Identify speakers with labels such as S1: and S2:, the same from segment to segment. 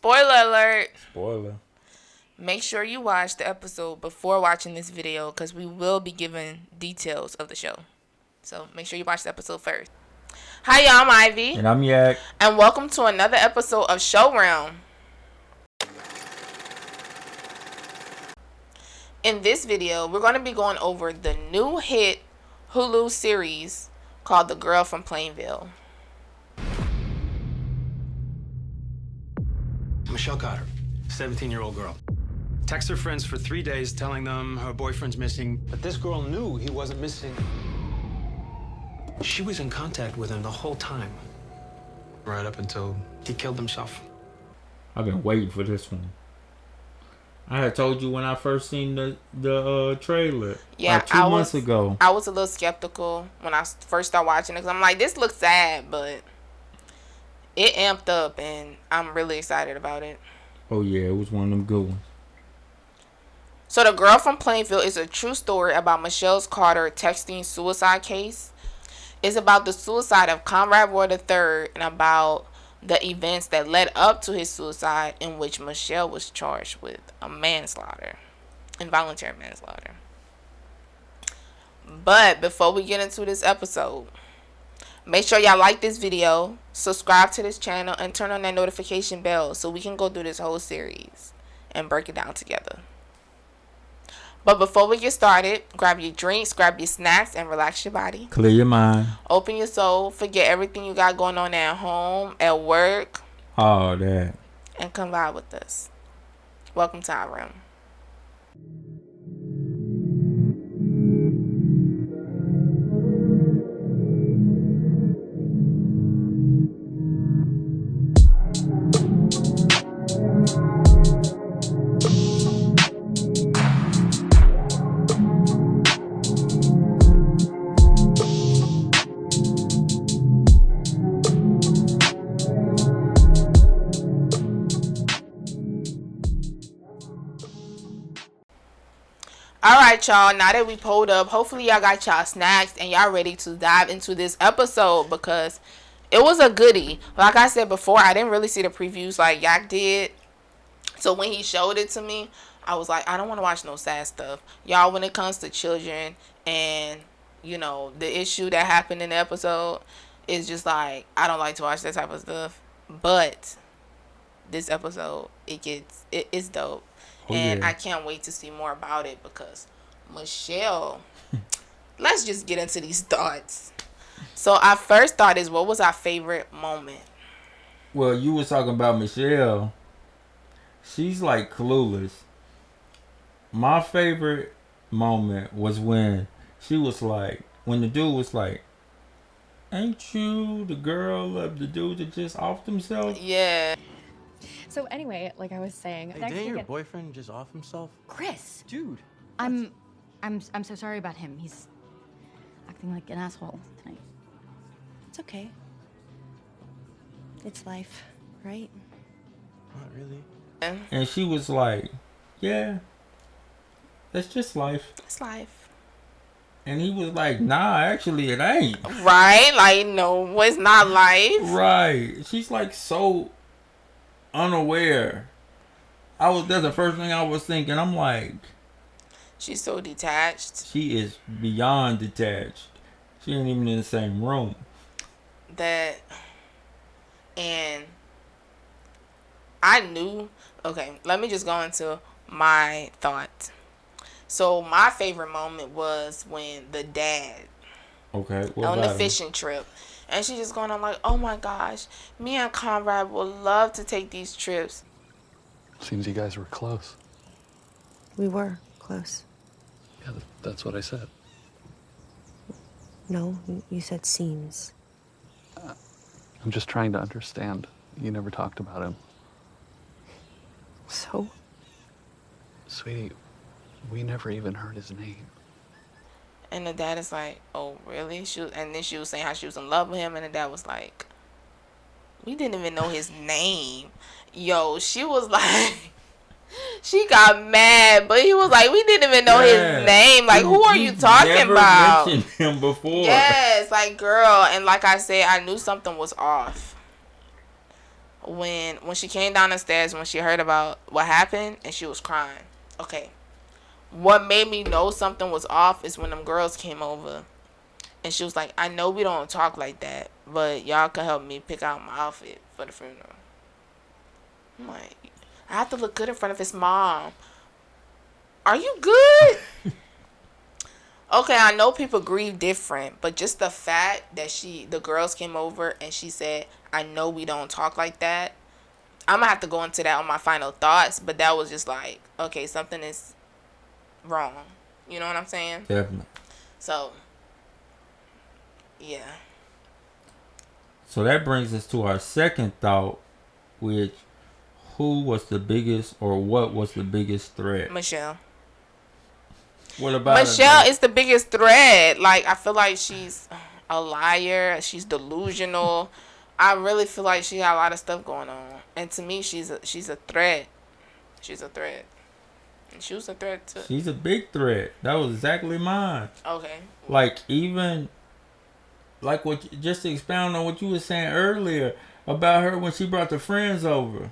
S1: Spoiler alert.
S2: Spoiler.
S1: Make sure you watch the episode before watching this video because we will be giving details of the show. So make sure you watch the episode first. Hi, y'all. I'm Ivy.
S2: And I'm Yak.
S1: And welcome to another episode of Show Realm. In this video, we're going to be going over the new hit Hulu series called The Girl from Plainville.
S3: Michelle Cotter, 17-year-old girl. Texts her friends for 3 days telling them her boyfriend's missing, but this girl knew he wasn't missing. She was in contact with him the whole time, right up until he killed himself.
S2: I've been waiting for this one. I had told you when I first seen the trailer.
S1: Yeah,
S2: like 2 months ago.
S1: I was a little skeptical when I first started watching it because I'm like, this looks sad, but it amped up and I'm really excited about it.
S2: Oh yeah, it was one of them good ones.
S1: So The Girl from Plainville is a true story about Michelle Carter texting suicide case. It's about the suicide of Conrad Roy III and about the events that led up to his suicide, in which Michelle was charged with a manslaughter, involuntary manslaughter. But before we get into this episode, make sure y'all like this video, subscribe to this channel, and turn on that notification bell so we can go through this whole series and break it down together. But before we get started, grab your drinks, grab your snacks, and relax your body.
S2: Clear your mind.
S1: Open your soul. Forget everything you got going on at home, at work.
S2: All that.
S1: And come vibe with us. Welcome to our room. Alright, y'all, now that we pulled up, hopefully y'all got y'all snacks and y'all ready to dive into this episode because it was a goodie. Like I said before, I didn't really see the previews like Yak did. So when he showed it to me, I was like, I don't want to watch no sad stuff. Y'all, when it comes to children and, you know, the issue that happened in the episode, it's just like, I don't like to watch that type of stuff. But this episode, it's dope.
S2: Oh,
S1: and
S2: yeah.
S1: I can't wait to see more about it because Michelle, let's just get into these thoughts. So our first thought is, what was our favorite moment?
S2: Well, you was talking about Michelle. She's like clueless. My favorite moment was when she was like, when the dude was like, ain't you the girl of the dude that just offed himself?
S1: Yeah.
S4: So anyway, like I was saying,
S5: Hey, didn't your boyfriend just off himself?
S4: Chris,
S5: Dude.
S4: I'm so sorry about him. He's acting like an asshole tonight.
S5: It's okay. It's life, right? Not really.
S2: And she was like, yeah, that's just life.
S1: It's life.
S2: And he was like, nah, actually it ain't.
S1: Right? Like, no, it's not life.
S2: Right. She's like so unaware. That's the first thing I was thinking. I'm like,
S1: She's so detached
S2: she is beyond detached. She ain't even in the same room.
S1: that, and I knew, okay, let me just go into my thought. So my favorite moment was when the dad
S2: Okay.
S1: on the fishing trip. And she just going on like, oh my gosh, me and Conrad would love to take these trips.
S6: Seems you guys were close.
S5: We were close.
S6: Yeah, that's what I said.
S5: No, you said seems.
S6: I'm just trying to understand. You never talked about him.
S5: So?
S6: Sweetie, we never even heard his name.
S1: And the dad is like, oh, really? And then she was saying how she was in love with him. And the dad was like, we didn't even know his name. Yo, she was like, she got mad. But he was like, we didn't even know his name. Like, who are you talking
S2: never
S1: about?
S2: mentioned him before.
S1: Yes, like, girl. And like I said, I knew something was off. when she came down the stairs, when she heard about what happened, and she was crying. Okay. What made me know something was off is when them girls came over. And she was like, I know we don't talk like that, but y'all can help me pick out my outfit for the funeral. I'm like, I have to look good in front of his mom. Are you good? Okay, I know people grieve different, but just the fact that the girls came over and she said, I know we don't talk like that. I'm going to have to go into that on my final thoughts, but that was just like, okay, something is wrong. You know what I'm saying?
S2: Definitely.
S1: So, yeah.
S2: So that brings us to our second thought, which, who was the biggest, or what was the biggest threat?
S1: Michelle.
S2: What about
S1: Michelle is the biggest threat. Like, I feel like she's a liar. She's delusional. I really feel like she got a lot of stuff going on. And to me, she's a threat. She's a threat. And she was a threat too.
S2: She's a big threat. That was exactly mine.
S1: Okay.
S2: Like, even, like, just to expound on what you were saying earlier about her when she brought the friends over.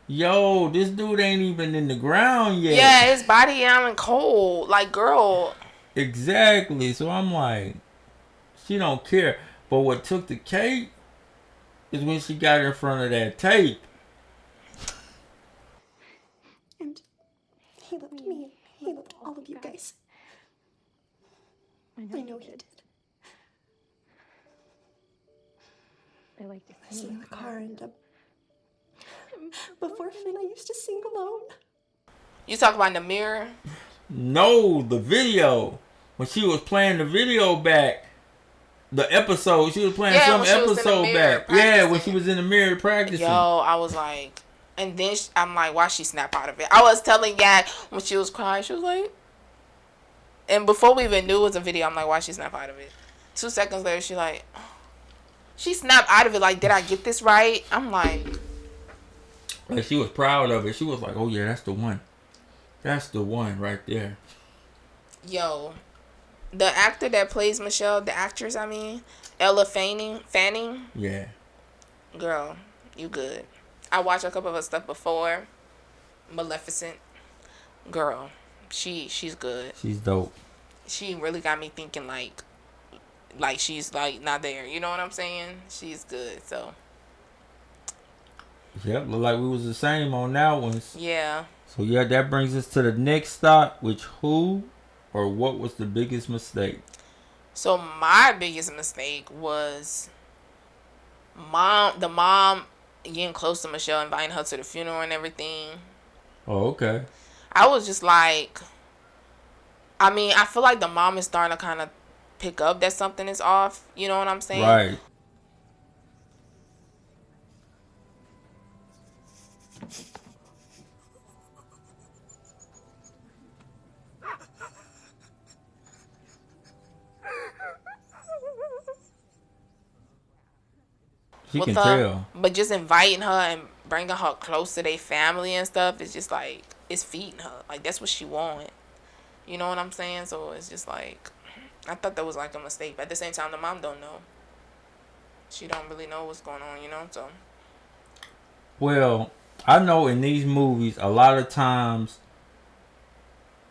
S2: Yo, this dude ain't even in the ground yet.
S1: Yeah, his body ain't cold. Like, girl.
S2: Exactly. So I'm like, she don't care. But what took the cake is when she got in front of that tape.
S7: And he loved me. He loved all of you guys. I know he did.
S4: I like to
S7: I sit in the car and before Finn, I used to sing alone.
S1: You talk about in the mirror?
S2: No, the video. When she was playing the video back, the episode, she was playing some episode back. Yeah, when she was in the mirror practicing.
S1: Yo, I was like, and then I'm like, why she snap out of it? I was telling Yak when she was crying, she was like, and before we even knew it was a video, I'm like, why she snap out of it? 2 seconds later, she snapped out of it. Like, did I get this right? I'm like
S2: she was proud of it. She was like, oh yeah, that's the one. That's the one right there.
S1: Yo, the actor that plays Michelle, the actress, I mean, Ella Fanning.
S2: Yeah.
S1: Girl, you good. I watched a couple of her stuff before. Maleficent. Girl, she's good.
S2: She's dope.
S1: She really got me thinking like she's like not there. You know what I'm saying? She's good. So.
S2: Yep, look like we was the same on that one.
S1: Yeah.
S2: So yeah, that brings us to the next thought, which who or what was the biggest mistake?
S1: So my biggest mistake was the mom getting close to Michelle, inviting her to the funeral and everything.
S2: Oh, okay.
S1: I was just like, I mean, I feel like the mom is starting to kind of pick up that something is off. You know what I'm saying?
S2: Right. She can tell.
S1: But just inviting her and bringing her close to their family and stuff, it's just like, it's feeding her. Like, that's what she want. You know what I'm saying? So it's just like, I thought that was like a mistake. But at the same time, the mom don't know. She don't really know what's going on, you know? So.
S2: Well, I know in these movies, a lot of times,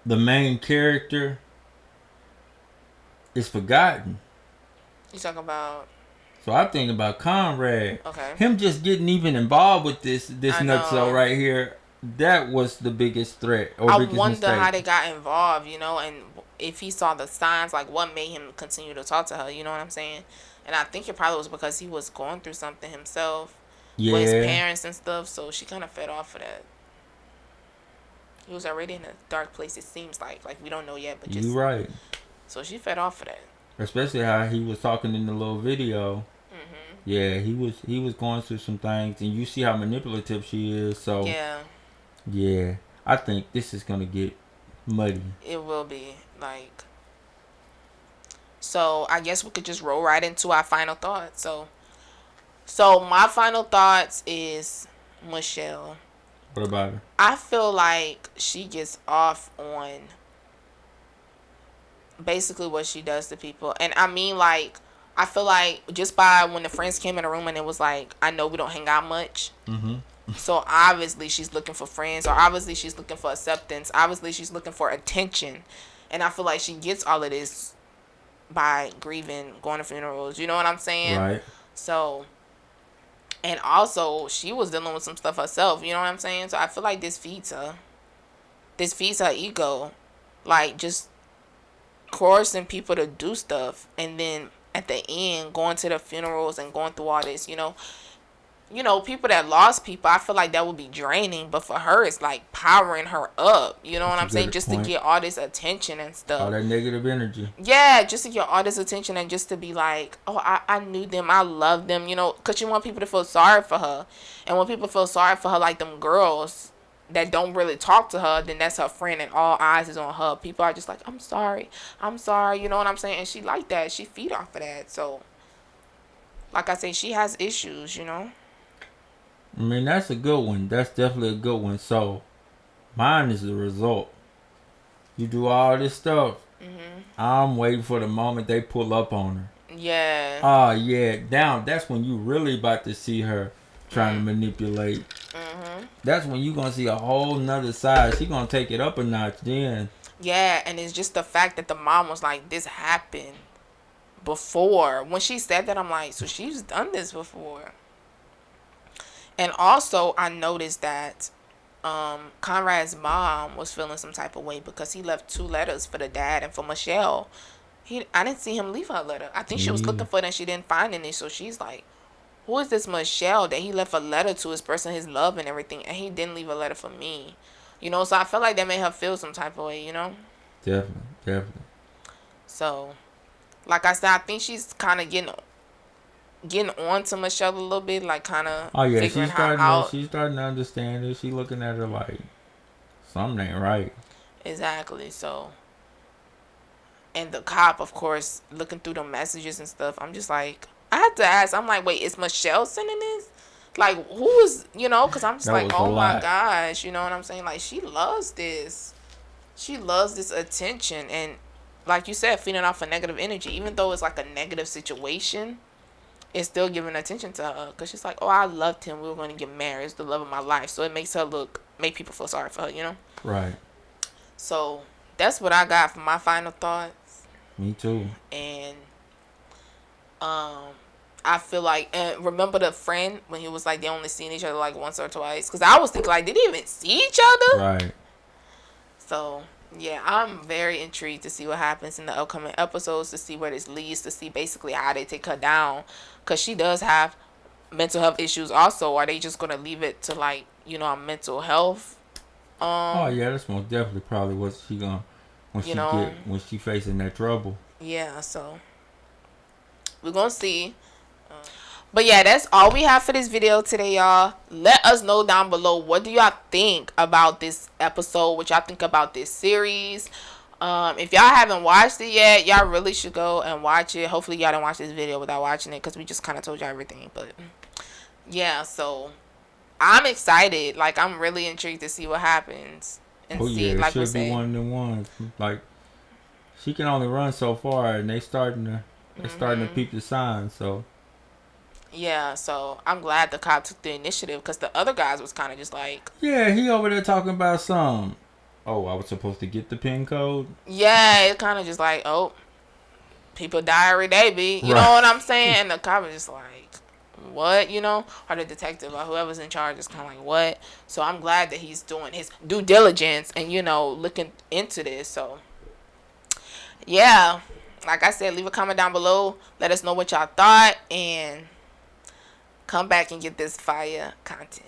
S2: the main character is forgotten.
S1: You talk about.
S2: So I think about Conrad.
S1: Okay.
S2: Him just getting even involved with this nutso right here. That was the biggest threat or
S1: I
S2: biggest
S1: wonder
S2: mistake.
S1: how they got involved, you know, and if he saw the signs, like what made him continue to talk to her. You know what I'm saying? And I think it probably was because he was going through something himself with his parents and stuff. So she kind of fed off of that. He was already in a dark place. It seems like we don't know yet, but just
S2: you right.
S1: So she fed off of that.
S2: Especially how he was talking in the little video.
S1: Mhm.
S2: Yeah, he was going through some things, and you see how manipulative she is. So yeah, I think this is gonna get muddy.
S1: It will be like. So I guess we could just roll right into our final thoughts. So my final thoughts is Michelle.
S2: What about her?
S1: I feel like she gets off on basically what she does to people. And I mean, like, I feel like just by when the friends came in the room and it was like, I know we don't hang out much. So obviously she's looking for friends, or obviously she's looking for acceptance. Obviously she's looking for attention. And I feel like she gets all of this by grieving, going to funerals. You know what I'm saying?
S2: Right.
S1: So, and also she was dealing with some stuff herself. You know what I'm saying? So I feel like this feeds her. This feeds her ego. Like, just coercing people to do stuff, and then at the end going to the funerals and going through all this, people that lost people, I feel like that would be draining, but for her it's like powering her up, you know what I'm saying, just to get all this attention and stuff,
S2: all that negative energy.
S1: Yeah, just to get all this attention, and just to be like, oh, I knew them, I loved them, because you want people to feel sorry for her. And when people feel sorry for her, like them girls that don't really talk to her, then that's her friend and all eyes is on her. People are just like, I'm sorry, you know what I'm saying? And she like that. She feed off of that. So, like I say, she has issues,
S2: I mean, that's a good one. That's definitely a good one. So, mine is the result. You do all this stuff. I'm waiting for the moment they pull up on her.
S1: Yeah.
S2: Oh, yeah. Now, that's when you really about to see her trying to manipulate. That's when you gonna see a whole nother side. She gonna take it up a notch then.
S1: Yeah, and it's just the fact that the mom was like, this happened before. When she said that, I'm like, so she's done this before. And also, I noticed that Conrad's mom was feeling some type of way because he left 2 letters for the dad and for Michelle. I didn't see him leave her a letter. I think she was looking for it and she didn't find any. So she's like, who is this Michelle that he left a letter to expressing his love and everything, and he didn't leave a letter for me? So I felt like that made her feel some type of way,
S2: Definitely.
S1: So, like I said, I think she's kind of getting on to Michelle a little bit, like kind of figuring her out.
S2: She's starting to understand it. She's looking at her like, something ain't right.
S1: Exactly. So, and the cop, of course, looking through the messages and stuff, I'm just like, I had to ask. I'm like, wait, is Michelle sending this? Like, who is, because I'm just like, oh my gosh, you know what I'm saying? Like, she loves this. She loves this attention. And like you said, feeding off of negative energy. Even though it's like a negative situation, it's still giving attention to her. Because she's like, oh, I loved him. We were going to get married. It's the love of my life. So it makes her make people feel sorry for her,
S2: Right.
S1: So that's what I got for my final thoughts.
S2: Me too.
S1: And I feel like, and remember the friend when he was like they only seen each other like once or twice, because I was thinking like, did they even see each other?
S2: Right.
S1: So yeah, I'm very intrigued to see what happens in the upcoming episodes, to see where this leads, to see basically how they take her down, because she does have mental health issues also. Are they just gonna leave it to like a mental health?
S2: Oh yeah, that's most definitely probably what she gonna when she facing that trouble.
S1: Yeah, so we're gonna see. But yeah, that's all we have for this video today, y'all. Let us know down below, what do y'all think about this episode, what y'all think about this series. If y'all haven't watched it yet, y'all really should go and watch it. Hopefully y'all didn't watch this video without watching it, because we just kind of told y'all everything. But yeah, so I'm excited. Like, I'm really intrigued to see what happens. And see,
S2: it
S1: like
S2: should be one of them ones. Like, she can only run so far, and they starting to peep the signs. So
S1: yeah, so I'm glad the cop took the initiative, because the other guys was kind of just like,
S2: yeah, he over there talking about some. Oh, I was supposed to get the pin code.
S1: Yeah, it's kind of just like, oh, people die every day, B. You know what I'm saying? And the cop is just like, what? Or the detective or whoever's in charge is kind of like, what? So I'm glad that he's doing his due diligence and looking into this. So yeah, like I said, leave a comment down below. Let us know what y'all thought, and come back and get this fire content.